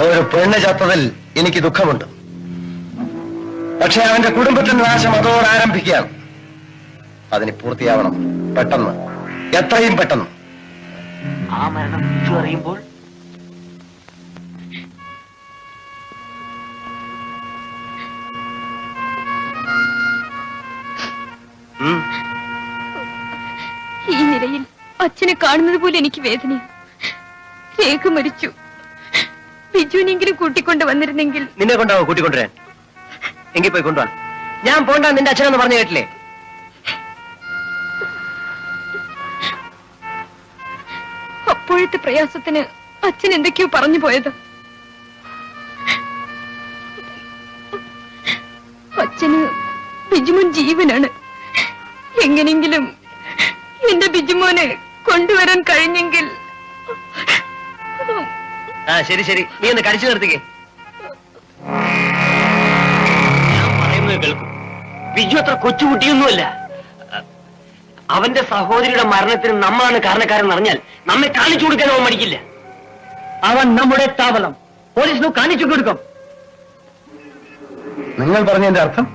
ഒരു പെണ്ണ് ചത്തതിൽ എനിക്ക് ദുഃഖമുണ്ട്. പക്ഷെ അവന്റെ കുടുംബത്തിന്റെ നാശം അതോടെ ആരംഭിക്കുകയാണ്. അതിന് പൂർത്തിയാവണം, പെട്ടെന്ന്, എത്രയും പെട്ടെന്ന്. ആ മരണം അറിയുമ്പോൾ ഈ നിലയിൽ അച്ഛനെ കാണുന്നത് പോലെ എനിക്ക് വേദനയും. രേഖ മരിച്ചു. ബിജുവിനെങ്കിലും കൂട്ടിക്കൊണ്ട് വന്നിരുന്നെങ്കിൽ. നിന്നെ കൊണ്ടാവോ കൂട്ടിക്കൊണ്ടുവരാൻ? എങ്കിൽ പോയി കൊണ്ടുവാ. ഞാൻ പോണ്ട നിന്റെ അച്ഛനെന്ന് പറഞ്ഞു കേട്ടില്ലേ? അപ്പോഴത്തെ പ്രയാസത്തിന് അച്ഛൻ എന്തൊക്കെയോ പറഞ്ഞു പോയത്. അച്ഛന് ബിജുമോൻ ജീവനാണ്. എങ്ങനെങ്കിലും എന്റെ ബിജുമോനെ കൊണ്ടുവരാൻ കഴിഞ്ഞെങ്കിൽ. ശരി ശരി, നീ ഒന്ന് കടിച്ചു നിർത്തിക്കേ. ഞാൻ പറയുന്നത് കേൾക്കും. ബിജു അത്ര കൊച്ചുകുട്ടിയൊന്നുമല്ല. അവന്റെ സഹോദരിയുടെ മരണത്തിന് നമ്മളാണ് കാരണക്കാരെന്ന് അറിഞ്ഞാൽ നമ്മെ കാണിച്ചു കൊടുക്കാൻ അവൻ മടിക്കില്ല. അവൻ നമ്മുടെ താവളം പോലീസിന് കാണിച്ചു കൊടുക്കും. നിങ്ങൾ പറഞ്ഞതിന്റെ അർത്ഥം?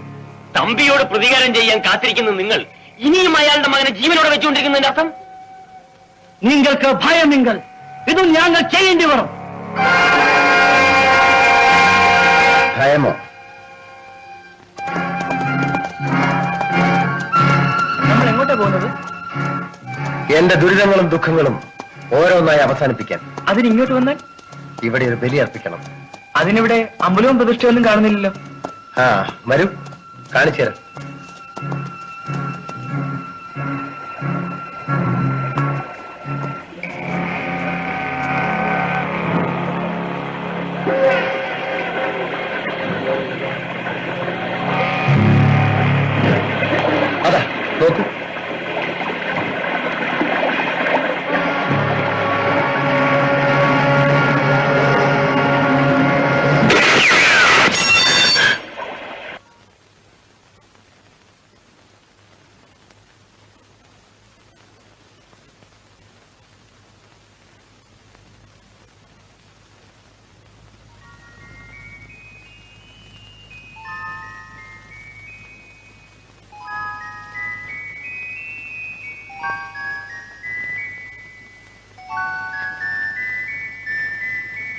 തമ്പിയോട് പ്രതികാരം ചെയ്യാൻ കാത്തിരിക്കുന്ന നിങ്ങൾ ഇനിയും അയാളുടെ മകനെ ജീവനോടെ വെച്ചുകൊണ്ടിരിക്കുന്നതിന്റെ അർത്ഥം? നിങ്ങൾക്ക് ഭയം, നിങ്ങൾ ഇതും ഞങ്ങൾ ചെയ്യേണ്ടി വരും. ഭയമോ? നമ്മൾ എങ്ങോട്ടാ പോകുന്നത്? എന്റെ ദുരിതങ്ങളും ദുഃഖങ്ങളും ഓരോന്നായി അവസാനിപ്പിക്കാൻ. അതിന് ഇങ്ങോട്ട് വന്നാൽ ഇവിടെ ഒരു ബലി അർപ്പിക്കണം. അതിനിവിടെ അമ്പലവും പ്രതിഷ്ഠയൊന്നും കാണുന്നില്ലല്ലോ. വരൂ, കാണിച്ചു തരാം. അതാ നോക്കൂ.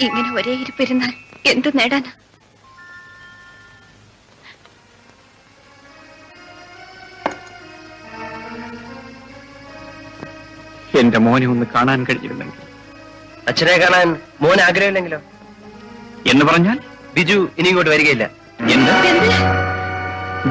ഇങ്ങനെ ഒരേ ഇരിപ്പിരുന്നാൽ എന്ത് നേടാനാ? എന്റെ മോനെ ഒന്ന് കാണാൻ കഴിഞ്ഞിരുന്നെങ്കിൽ. അച്ഛനെ കാണാൻ മോൻ ആഗ്രഹമില്ലെങ്കിലോ? എന്ന് പറഞ്ഞാൽ ബിജു ഇനി ഇങ്ങോട്ട് വരികയില്ല. എന്ത്?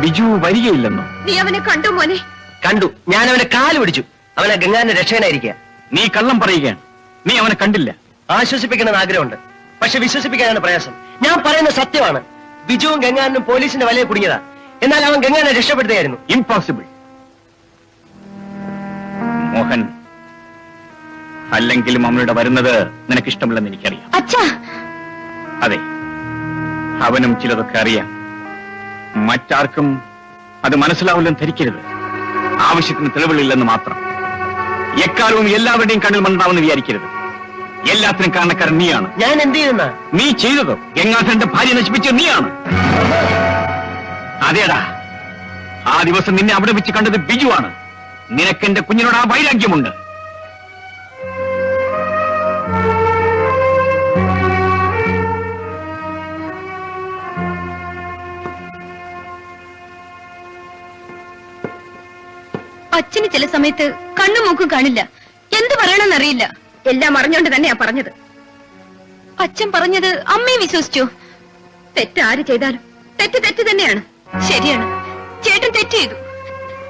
ബിജു വരികയില്ലെന്നോ? നീ അവനെ കണ്ടു മോനെ? കണ്ടു. ഞാൻ അവനെ കാല് പിടിച്ചു. അവനെ ഗംഗാന്റെ രക്ഷകനായിരിക്കുക. നീ കള്ളം പറയുകയാണ്. നീ അവനെ കണ്ടില്ല. ആശ്വസിപ്പിക്കണമെന്ന് ആഗ്രഹമുണ്ട്, പക്ഷെ വിശ്വസിപ്പിക്കാനാണ് പ്രയാസം. ഞാൻ പറയുന്ന സത്യമാണ്. ബിജുവും ഗംഗാനും പോലീസിന്റെ വലയെ കുടുങ്ങിയതാ. എന്നാൽ അവൻ ഗംഗാനെ രക്ഷപ്പെടുത്തുകയായിരുന്നു. ഇംപോസിബിൾ. മോഹൻ, അല്ലെങ്കിലും അവനുടെ വരുന്നത് നിനക്കിഷ്ടമില്ലെന്ന് എനിക്കറിയാം. അച്ഛാ, അതെ, അവനും ചിലതൊക്കെ അറിയാം. മറ്റാർക്കും അത് മനസ്സിലാവില്ലെന്ന് ധരിക്കരുത്. ആവശ്യത്തിന് തെളിവുകളില്ലെന്ന് മാത്രം. എക്കാലവും എല്ലാവരുടെയും കണ്ണിൽ മണ്ണാവെന്ന് വിചാരിക്കരുത്. എല്ലാത്തിനും കാരണക്കാരൻ നീയാണ്. ഞാൻ എന്ത് ചെയ്യുന്ന? നീ ചെയ്തതോ ഗംഗാധരന്റെ ഭാര്യ നശിപ്പിച്ചത് നീയാണ്. അതേടാ, ആ ദിവസം നിന്നെ അവിടെ വെച്ച് കണ്ടത് ബിജുവാണ്. നിനക്ക് എന്റെ കുഞ്ഞിനോട് ആ വൈരാഗ്യമുണ്ട്. അച്ഛന് ചില സമയത്ത് കണ്ണും മൂക്കും കാണില്ല. എന്ത് പറയണമെന്നറിയില്ല. എല്ലാം അറിഞ്ഞോണ്ട് തന്നെയാ പറഞ്ഞത്. അച്ഛൻ പറഞ്ഞത് അമ്മയെ വിശ്വസിച്ചോ? തെറ്റാര് ചെയ്താലും തെറ്റ് തെറ്റ് തന്നെയാണ്. ശരിയാണ്, ചേട്ടൻ തെറ്റ് ചെയ്തു.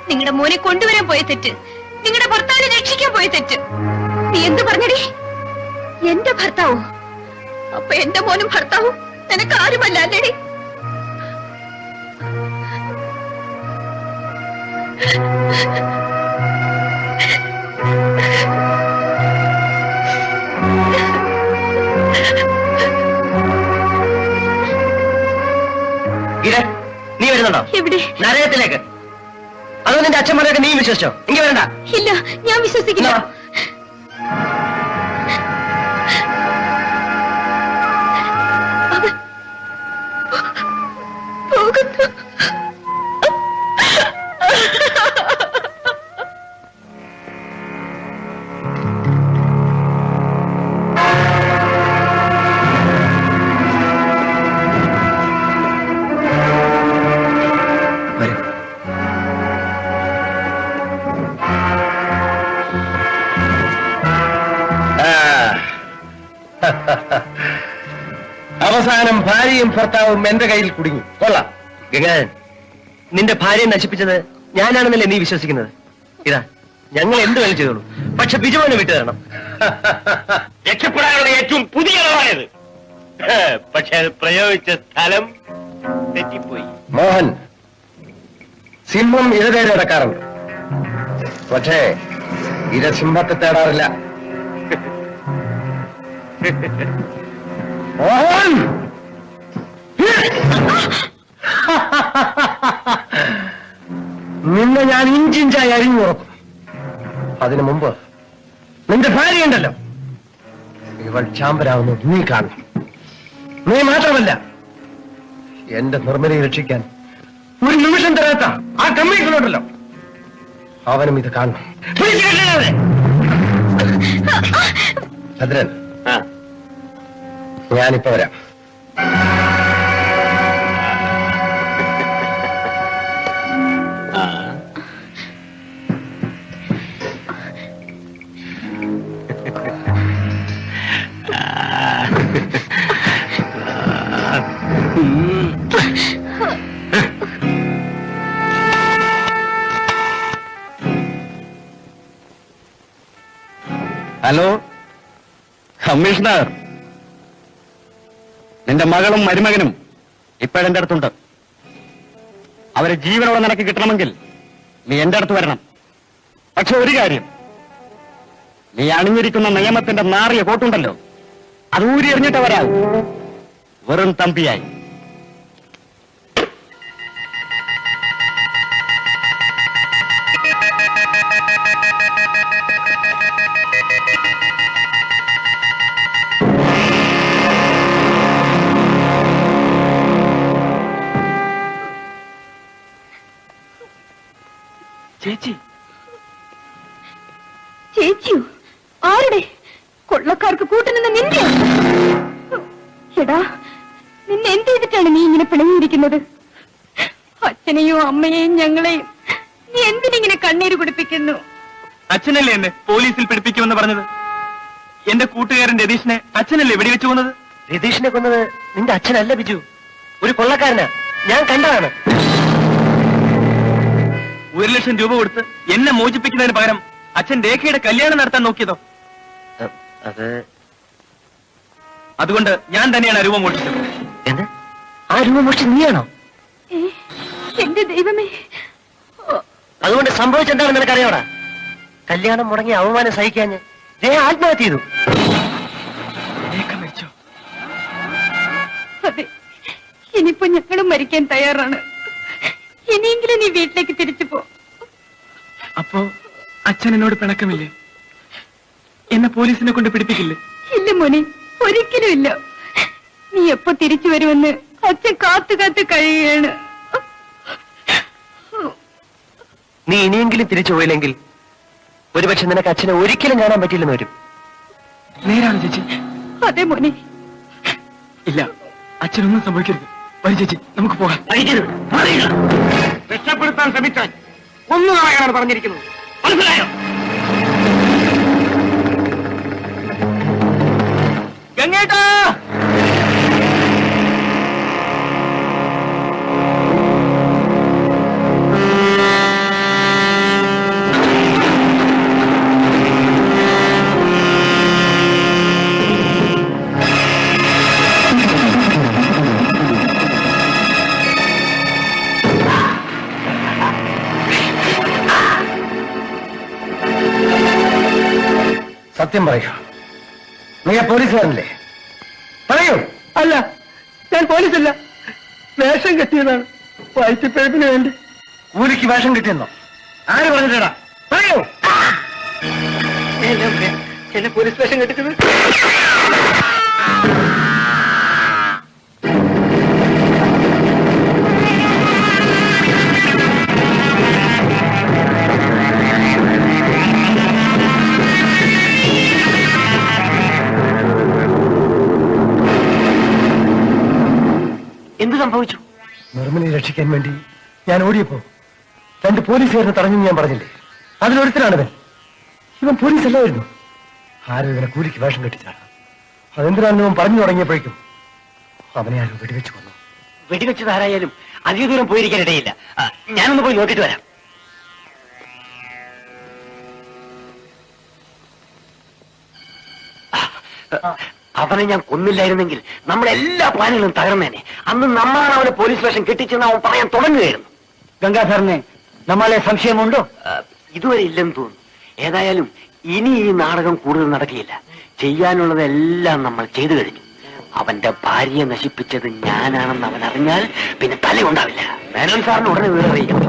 നിങ്ങളുടെ മോനെ കൊണ്ടുവരാൻ പോയ തെറ്റ്, നിങ്ങളുടെ ഭർത്താവിനെ രക്ഷിക്കാൻ പോയ തെറ്റ്. നീ എന്ത് പറഞ്ഞടി? എന്റെ ഭർത്താവോ? അപ്പൊ എന്റെ മോനും ഭർത്താവും നിനക്ക് ആരുമല്ല അല്ലേടി? നീ വരുന്നുണ്ടോ? എവിടെ? നരകത്തിലേക്ക്. അതോ നിന്റെ അച്ഛന്മാരൊക്കെ നീ വിശ്വസിച്ചോ? ഇങ്ങനെ വരണ്ട. ഇല്ല, ഞാൻ വിശ്വസിക്കില്ല. അവസാനം ഭാര്യയും ഭർത്താവും എന്റെ കയ്യിൽ കുടുങ്ങി. കൊള്ളാം. ഗംഗാധരൻ, നിന്റെ ഭാര്യയെ നശിപ്പിച്ചത് ഞാനാണെന്നല്ലേ നീ വിശ്വസിക്കുന്നത്? ഇതാ, ഞങ്ങൾ എന്ത് വേണം ചെയ്തോളൂ, പക്ഷെ ബിജുവിനെ വിട്ടു തരണം. രക്ഷപ്പെടാനുള്ള ഏറ്റവും പുതിയ ഇളവാണിത്. പക്ഷെ അത് പ്രയോഗിച്ച സ്ഥലം തെറ്റിപ്പോയി. മോഹൻ, സിംഹം ഇരതേടി നടക്കാറുണ്ട്, പക്ഷേ ഇര സിംഹത്തെ തേടാറില്ല. മോഹൻ, നിന്നെ ഞാൻ ഇഞ്ചിഞ്ചായി അരിഞ്ഞുറക്കും. അതിനു മുമ്പ് നിന്റെ ഭാര്യയുണ്ടല്ലോ, ഇവൾ ചാമ്പരാവുന്നത് നീ കാണും. നീ മാത്രമല്ല, എന്റെ നിർമ്മലയെ രക്ഷിക്കാൻ ഒരു നിമിഷം തരാത്ത ആ കമ്മീഷനുണ്ടല്ലോ, അവനും ഇത് കാണണം. ഭദ്രൻ, ഞാനിപ്പോ വരാം. ഹലോ കമ്മീഷണർ, നിന്റെ മകളും മരുമകനും ഇപ്പോഴെന്റെ അടുത്തുണ്ട്. അവരെ ജീവനോടെ നിനക്ക് കിട്ടണമെങ്കിൽ നീ എന്റെ അടുത്ത് വരണം. പക്ഷെ ഒരു കാര്യം, നീ അണിഞ്ഞിരിക്കുന്ന നിയമത്തിന്റെ നാറിയ കോട്ടുണ്ടല്ലോ, അത് ഊരി എറിഞ്ഞിട്ട് വരാം. വെറും തമ്പിയായി. ചേച്ചി, ചേച്ചിയോ? ആരുടെ? കൊള്ളക്കാർക്ക് കൂട്ടുനിന്ന് നിന്റെ? എടാ, നിന്നെ എന്ത് ചെയ്തിട്ടാണ് നീ ഇങ്ങനെ പിണങ്ങിയിരിക്കുന്നത്? അച്ഛനെയും അമ്മയെയും ഞങ്ങളെയും നീ എന്തിനിങ്ങനെ കണ്ണീര് കുടിപ്പിക്കുന്നു? അച്ഛനല്ലേ എന്നെ പോലീസിൽ പിടിപ്പിക്കുമെന്ന് പറഞ്ഞത്? എന്റെ കൂട്ടുകാരൻ രതീഷിനെ അച്ഛനല്ലേ വെടിവെച്ചു കൊന്നത്? രതീഷിനെ കൊന്നത് നിന്റെ അച്ഛനല്ല ബിജു, ഒരു കൊള്ളക്കാരനാ. ഞാൻ കണ്ടതാണ്. 1,00,000 രൂപ കൊടുത്ത് എന്നെ മോചിപ്പിക്കുന്നതിന് പകരം അച്ഛൻ രേഖയുടെ കല്യാണം നടത്താൻ നോക്കിയതോ? അതുകൊണ്ട് ഞാൻ തന്നെയാണ് രൂപ മോഷിച്ചത്. എന്ത്? ആ രൂപ മോഷിച്ചത് നീയാണോ? എന്റെ ദൈവമേ! അതുകൊണ്ട് സംഭവിച്ചെന്താണെന്ന് നിനക്കറിയോടാ? കല്യാണം മുടങ്ങി അവമാനം സഹിക്കാഞ്ഞ് രേഖ ആത്മഹത്യ ചെയ്തു. അതെ, ഇനിയിപ്പോ ഞങ്ങളും മരിക്കാൻ തയ്യാറാണ്. ഇനിയെങ്കിലും നീ വീട്ടിലേക്ക് തിരിച്ചു പോ. അപ്പോ അച്ഛൻ എന്നോട് പിണക്കമില്ലേ? എന്നെ പോലീസിനെ കൊണ്ട് പിടിപ്പിക്കില്ലേ? ഇല്ല മോനെ, ഒരിക്കലും ഇല്ല. നീ എപ്പോ തിരിച്ചു വരുമെന്ന് അച്ഛൻ കാത്തു കാത്തു കഴിയുകയാണ്. നീ ഇനിയെങ്കിലും തിരിച്ചു പോയില്ലെങ്കിൽ ഒരുപക്ഷെ നിനക്ക് അച്ഛനെ ഒരിക്കലും കാണാൻ പറ്റില്ലെന്ന് വരും. നേരാണ് ചേച്ചി. അതെ മോനെ. ഇല്ല, അച്ഛനൊന്നും സംഭവിക്കരുത്. വരി ചേച്ചി, നമുക്ക് പോകാം. രക്ഷപ്പെടുത്താൻ ശ്രമിച്ചാൽ ഒന്നും കളയാനാണ് പറഞ്ഞിരിക്കുന്നത്, മനസ്സിലായോ? ഗംഗേട്ടാ! സത്യം പറയൂ, നീ പോലീസുകാരനല്ലേ? പറയൂ. അല്ല, ഞാൻ പോലീസല്ല, വേഷം കെട്ടിയതാണ്. വയറ്റിപ്പഴപ്പിന് വേണ്ടി. കൂലിക്ക് വേഷം കിട്ടിയെന്നോ? ആര് പറഞ്ഞിട്ടാ? പറയൂ. എന്നെ പോലീസ് വേഷം കെട്ടിച്ചത് എന്ത് സംഭവിച്ചു? നിർമ്മലയെ രക്ഷിക്കാൻ വേണ്ടി ഞാൻ ഓടിയപ്പോ 2 പോലീസുകാരനെ തടഞ്ഞെന്ന് ഞാൻ പറഞ്ഞില്ലേ? അതിലൊരുത്തരാണിവൻ. ഇവൻ പോലീസല്ലായിരുന്നു. ആരും ഇവനെ കൂലിക്ക് വേഷം കെട്ടിച്ചാണ്. അതെന്തിനാണെന്ന് ഇവൻ പറഞ്ഞു തുടങ്ങിയപ്പോഴേക്കും അവനെ ആരും വെടിവെച്ച് കൊന്നു. വെടിവെച്ചതാരായാലും അധിക ദൂരം പോയിരിക്കാൻ ഇടയില്ല. ഞാനൊന്ന് പോയി നോക്കിയിട്ട് വരാം. അവനെ ഞാൻ കൊന്നില്ലായിരുന്നെങ്കിൽ നമ്മളെല്ലാ പ്ലാനുകളും തകർന്നേനെ. അന്ന് നമ്മളാണ് അവനെ പോലീസ് സ്റ്റേഷൻ കെട്ടിച്ചെന്ന് അവൻ പറയാൻ തുടങ്ങുകയായിരുന്നു. ഗംഗാധരന് നമ്മളെ സംശയമുണ്ടോ? ഇതുവരെ ഇല്ലെന്ന് തോന്നുന്നു. ഏതായാലും ഇനി ഈ നാടകം കൂടുതൽ നടക്കുകയില്ല. ചെയ്യാനുള്ളതെല്ലാം നമ്മൾ ചെയ്തു കഴിഞ്ഞു. അവന്റെ ഭാര്യയെ നശിപ്പിച്ചത് ഞാനാണെന്ന് അവൻ അറിഞ്ഞാൽ പിന്നെ തലയുണ്ടാവില്ല. മേനോൻ സാറിന് ഉടനെ വിവരം അറിയിക്കണം.